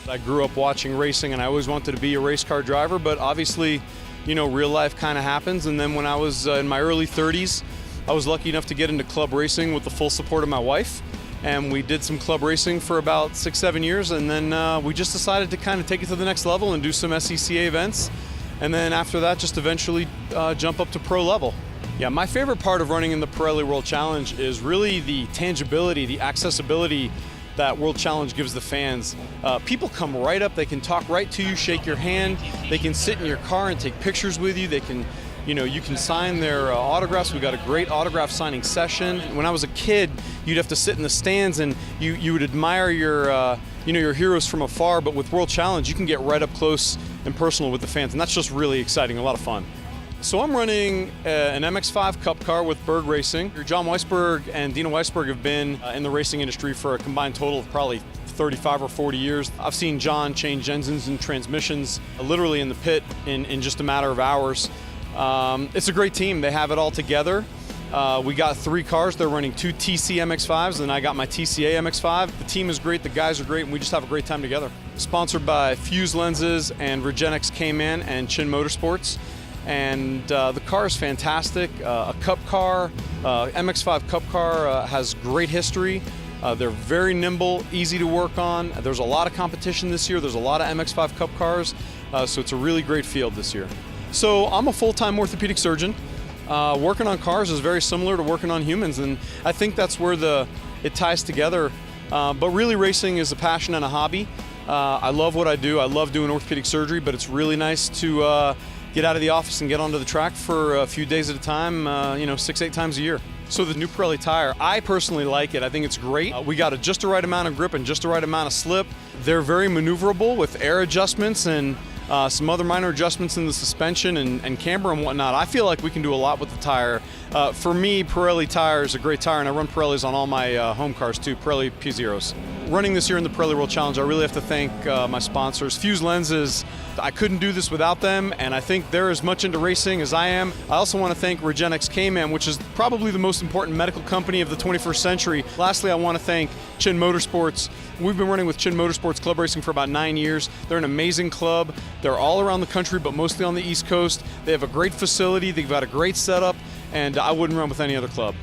I grew up watching racing and I always wanted to be a race car driver, but obviously, real life kind of happens. And then when I was in my early 30s, I was lucky enough to get into club racing with the full support of my wife. And we did some club racing for about 6-7 years, and then we just decided to kind of take it to the next level and do some SCCA events. And then after that, just eventually jump up to pro level. Yeah, my favorite part of running in the Pirelli World Challenge is really the tangibility, the accessibility that World Challenge gives the fans. People come right up, they can talk right to you, shake your hand, they can sit in your car and take pictures with you, they can, you can sign their autographs. We've got a great autograph signing session. When I was a kid, you'd have to sit in the stands and you would admire your heroes from afar, but with World Challenge, you can get right up close and personal with the fans, and that's just really exciting, a lot of fun. So I'm running an MX-5 Cup car with Berg Racing. John Weisberg and Dina Weisberg have been in the racing industry for a combined total of probably 35 or 40 years. I've seen John change engines and transmissions literally in the pit in just a matter of hours. It's a great team. They have it all together. We got 3 cars. They're running 2 TC MX-5s, and I got my TCA MX-5. The team is great, the guys are great, and we just have a great time together. Sponsored by Fuse Lenses and Regenix K-Man and Chin Motorsports. And the car is fantastic. A Cup car, MX-5 Cup car has great history. They're very nimble, easy to work on. There's a lot of competition this year. There's a lot of MX-5 Cup cars, so it's a really great field this year. So I'm a full-time orthopedic surgeon. Working on cars is very similar to working on humans, and I think that's where it ties together. But really, racing is a passion and a hobby. I love what I do. I love doing orthopedic surgery, but it's really nice to get out of the office and get onto the track for a few days at a time, 6-8 times a year. So the new Pirelli tire, I personally like it. I think it's great. We got just the right amount of grip and just the right amount of slip. They're very maneuverable with air adjustments and some other minor adjustments in the suspension and camber and whatnot. I feel like we can do a lot with the tire. For me, Pirelli tire is a great tire, and I run Pirellis on all my home cars too, Pirelli P0s. Running this year in the Pirelli World Challenge, I really have to thank my sponsors. Fuse Lenses, I couldn't do this without them, and I think they're as much into racing as I am. I also want to thank Regenix K-Man, which is probably the most important medical company of the 21st century. Lastly, I want to thank Chin Motorsports. We've been running with Chin Motorsports Club Racing for about 9 years. They're an amazing club. They're all around the country, but mostly on the East Coast. They have a great facility, they've got a great setup, and I wouldn't run with any other club.